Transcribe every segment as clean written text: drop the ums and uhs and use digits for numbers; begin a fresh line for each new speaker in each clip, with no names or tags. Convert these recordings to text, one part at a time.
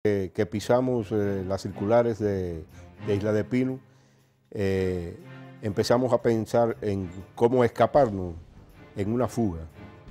Que pisamos las circulares de Isla de Pino, empezamos a pensar en cómo escaparnos en una fuga.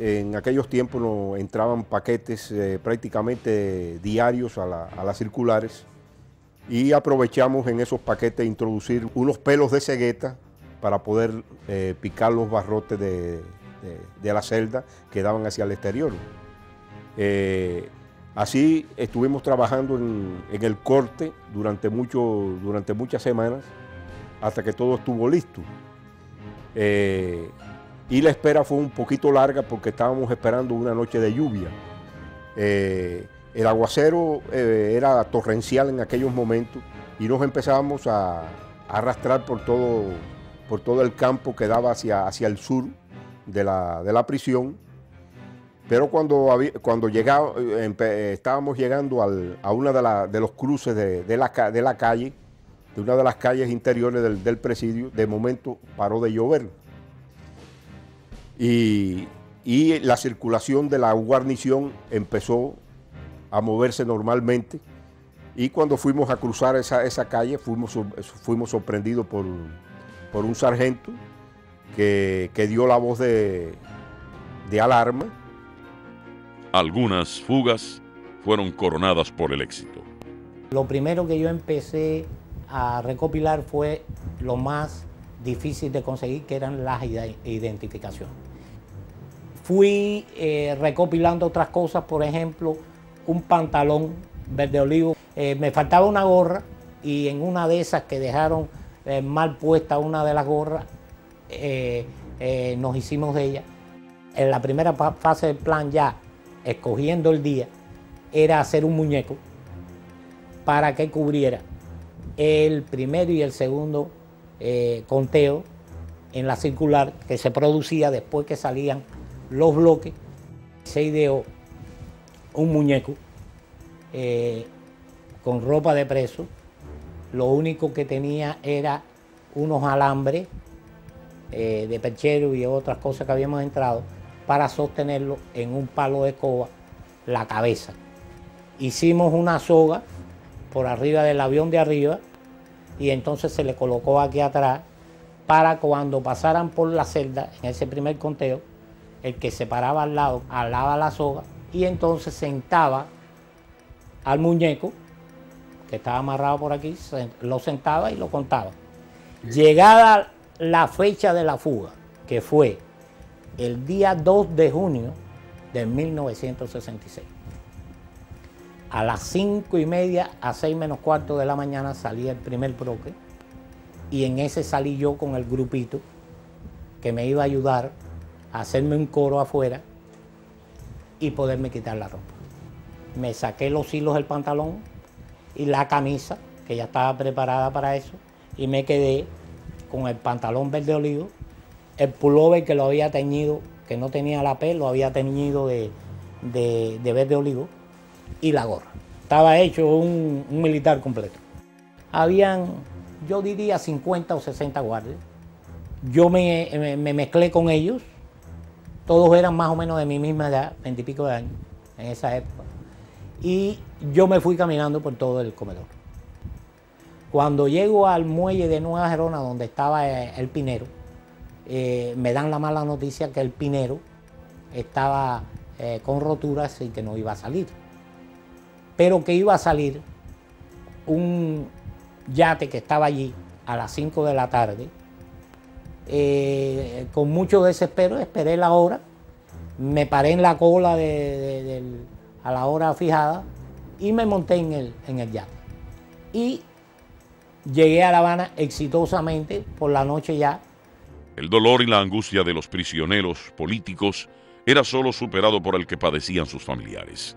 En aquellos tiempos nos entraban paquetes prácticamente diarios a las circulares y aprovechamos en esos paquetes introducir unos pelos de cegueta para poder picar los barrotes de la celda que daban hacia el exterior. Así estuvimos trabajando en el corte durante muchas semanas hasta que todo estuvo listo. Y la espera fue un poquito larga porque estábamos esperando una noche de lluvia. El aguacero era torrencial en aquellos momentos y nos empezamos a arrastrar por todo el campo que daba hacia el sur de la prisión. Pero cuando estábamos llegando a una de los cruces de la calle, de una de las calles interiores del presidio, de momento paró de llover. Y la circulación de la guarnición empezó a moverse normalmente. Y cuando fuimos a cruzar esa calle, fuimos sorprendidos por un sargento que dio la voz de alarma.
Algunas fugas fueron coronadas por el éxito.
Lo primero que yo empecé a recopilar fue lo más difícil de conseguir, que eran las identificaciones. Fui recopilando otras cosas, por ejemplo, un pantalón verde olivo. Me faltaba una gorra y en una de esas que dejaron mal puesta una de las gorras, nos hicimos de ella. En la primera fase del plan, ya escogiendo el día, era hacer un muñeco para que cubriera el primero y el segundo conteo en la circular que se producía después que salían los bloques. Se ideó un muñeco con ropa de preso. Lo único que tenía era unos alambres de perchero y otras cosas que habíamos entrado para sostenerlo en un palo de escoba la cabeza. Hicimos una soga por arriba del avión de arriba y entonces se le colocó aquí atrás para cuando pasaran por la celda en ese primer conteo, el que se paraba al lado alaba la soga y entonces sentaba al muñeco que estaba amarrado por aquí, lo sentaba y lo contaba. Llegada la fecha de la fuga, que fue el día 2 de junio de 1966. A las 5:30 a 6 menos cuarto de la mañana salía el primer bloque y en ese salí yo con el grupito que me iba a ayudar a hacerme un coro afuera y poderme quitar la ropa. Me saqué los hilos del pantalón y la camisa, que ya estaba preparada para eso, y me quedé con el pantalón verde olivo, el pullover que lo había teñido, que no tenía la P, lo había teñido de verde olivo, y la gorra. Estaba hecho un militar completo. Habían, yo diría, 50 o 60 guardias. Yo me mezclé con ellos. Todos eran más o menos de mi misma edad, 20 y pico de años, en esa época. Y yo me fui caminando por todo el comedor. Cuando llego al muelle de Nueva Gerona, donde estaba el Pinero, me dan la mala noticia que el Pinero estaba con roturas y que no iba a salir. Pero que iba a salir un yate que estaba allí a las 5 de la tarde. Con mucho desespero esperé la hora, me paré en la cola a la hora fijada y me monté en el yate. Y llegué a La Habana exitosamente por la noche ya.
El dolor y la angustia de los prisioneros políticos era solo superado por el que padecían sus familiares.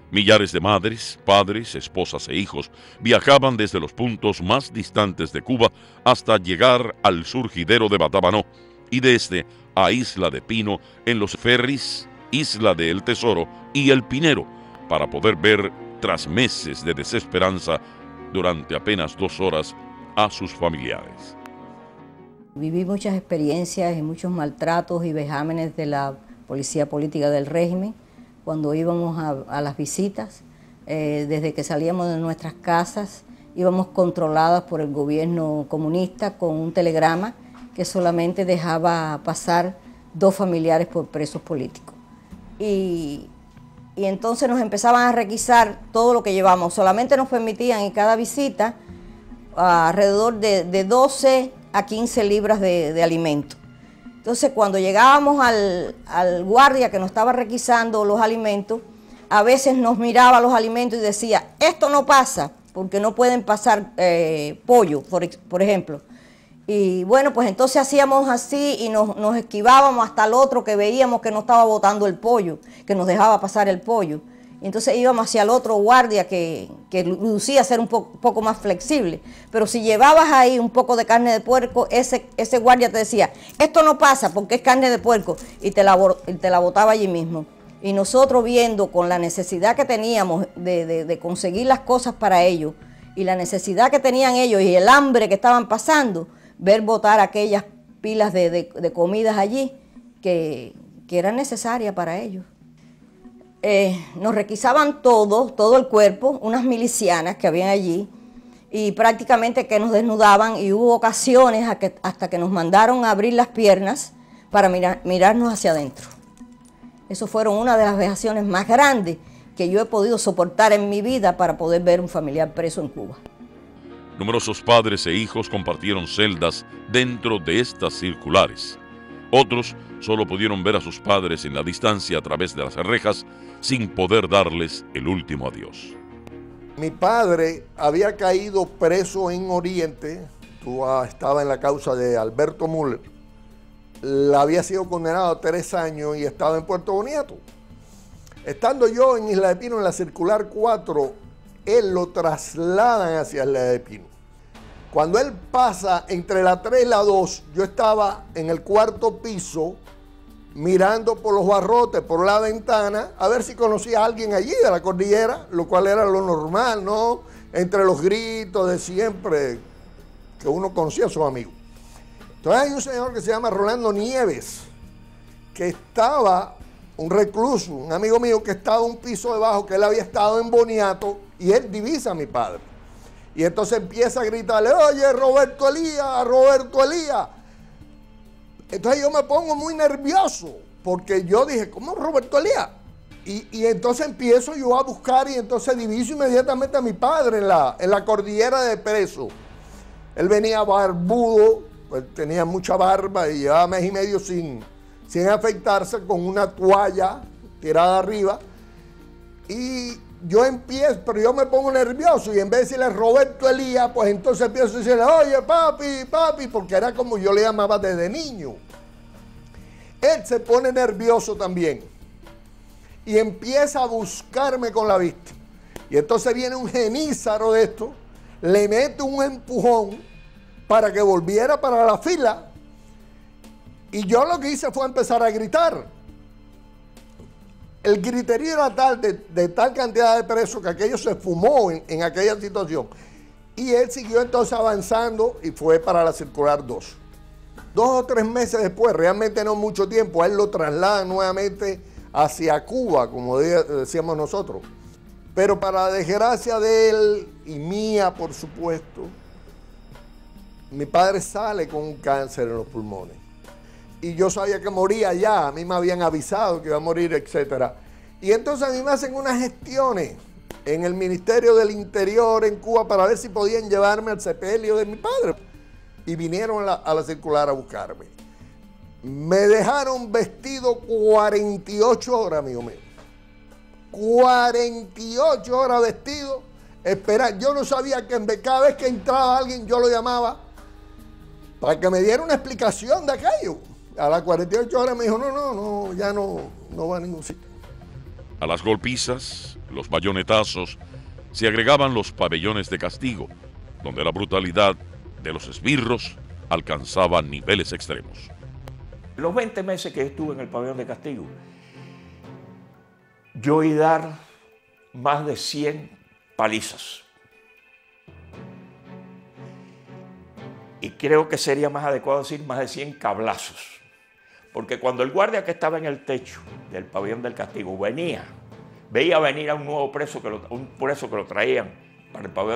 Millares de madres, padres, esposas e hijos viajaban desde los puntos más distantes de Cuba hasta llegar al surgidero de Batabanó y desde a Isla de Pino en los ferries Isla de El Tesoro y El Pinero para poder ver, tras meses de desesperanza, durante apenas 2 horas a sus familiares.
Viví muchas experiencias y muchos maltratos y vejámenes de la policía política del régimen cuando íbamos a las visitas. Desde que salíamos de nuestras casas íbamos controladas por el gobierno comunista con un telegrama que solamente dejaba pasar 2 familiares por presos políticos. Y entonces nos empezaban a requisar todo lo que llevamos. Solamente nos permitían en cada visita alrededor de 12 a 15 libras de alimento. Entonces cuando llegábamos al guardia que nos estaba requisando los alimentos, a veces nos miraba los alimentos y decía, esto no pasa, porque no pueden pasar pollo, por ejemplo. Y bueno, pues entonces hacíamos así y nos esquivábamos hasta el otro que veíamos que no estaba botando el pollo, que nos dejaba pasar el pollo. Y entonces íbamos hacia el otro guardia que lucía ser un poco más flexible. Pero si llevabas ahí un poco de carne de puerco, ese guardia te decía, esto no pasa porque es carne de puerco, y te la botaba allí mismo. Y nosotros viendo con la necesidad que teníamos de conseguir las cosas para ellos, y la necesidad que tenían ellos y el hambre que estaban pasando, ver botar aquellas pilas de comidas allí que eran necesarias para ellos. Nos requisaban todo el cuerpo, unas milicianas que habían allí, y prácticamente que nos desnudaban, y hubo ocasiones hasta que nos mandaron a abrir las piernas para mirarnos hacia adentro. Eso fueron una de las vejaciones más grandes que yo he podido soportar en mi vida para poder ver un familiar preso en Cuba.
Numerosos padres e hijos compartieron celdas dentro de estas circulares. Otros solo pudieron ver a sus padres en la distancia a través de las rejas sin poder darles el último adiós.
Mi padre había caído preso en Oriente, estaba en la causa de Alberto Müller, había sido condenado a 3 años y estaba en Puerto Boniato. Estando yo en Isla de Pino, en la circular 4, él lo trasladan hacia Isla de Pino. Cuando él pasa entre la 3 y la 2, yo estaba en el 4º piso, mirando por los barrotes, por la ventana, a ver si conocía a alguien allí de la cordillera, lo cual era lo normal, ¿no? Entre los gritos de siempre, que uno conocía a sus amigos. Entonces hay un señor que se llama Rolando Nieves, que estaba, un recluso, un amigo mío que estaba un piso debajo, que él había estado en Boniato, y él divisa a mi padre. Y entonces empieza a gritarle, oye, Roberto Elías, Roberto Elías. Entonces yo me pongo muy nervioso, porque yo dije, ¿cómo Roberto Elías? Y entonces empiezo yo a buscar, y entonces diviso inmediatamente a mi padre en la cordillera de Preso. Él venía barbudo, pues tenía mucha barba y llevaba 1 mes y medio sin afeitarse, con una toalla tirada arriba. Y yo empiezo, pero yo me pongo nervioso, y en vez de decirle Roberto Elías, pues entonces empiezo a decirle, oye, papi, porque era como yo le llamaba desde niño. Él se pone nervioso también y empieza a buscarme con la vista. Y entonces viene un genízaro de esto, le mete un empujón para que volviera para la fila, y yo lo que hice fue empezar a gritar. El griterío era tal, de tal cantidad de presos, que aquello se fumó en aquella situación. Y él siguió entonces avanzando y fue para la circular 2. 2 o 3 meses después, realmente no mucho tiempo, a él lo trasladan nuevamente hacia Cuba, como decíamos nosotros. Pero para desgracia de él y mía, por supuesto, mi padre sale con un cáncer en los pulmones. Y yo sabía que moría ya, a mí me habían avisado que iba a morir, etc. Y entonces a mí me hacen unas gestiones en el Ministerio del Interior en Cuba para ver si podían llevarme al sepelio de mi padre. Y vinieron a la circular a buscarme. Me dejaron vestido 48 horas, amigo mío. 48 horas vestido, esperar. Yo no sabía que cada vez que entraba alguien yo lo llamaba para que me diera una explicación de aquello. A las 48 horas me dijo, no, ya no va a ningún sitio.
A las golpizas, los bayonetazos, se agregaban los pabellones de castigo, donde la brutalidad de los esbirros alcanzaba niveles extremos.
Los 20 meses que estuve en el pabellón de castigo, yo oí dar más de 100 palizas. Y creo que sería más adecuado decir más de 100 cablazos. Porque cuando el guardia que estaba en el techo del pabellón del castigo venía veía venir a un nuevo preso, un preso que lo traían para el pabellón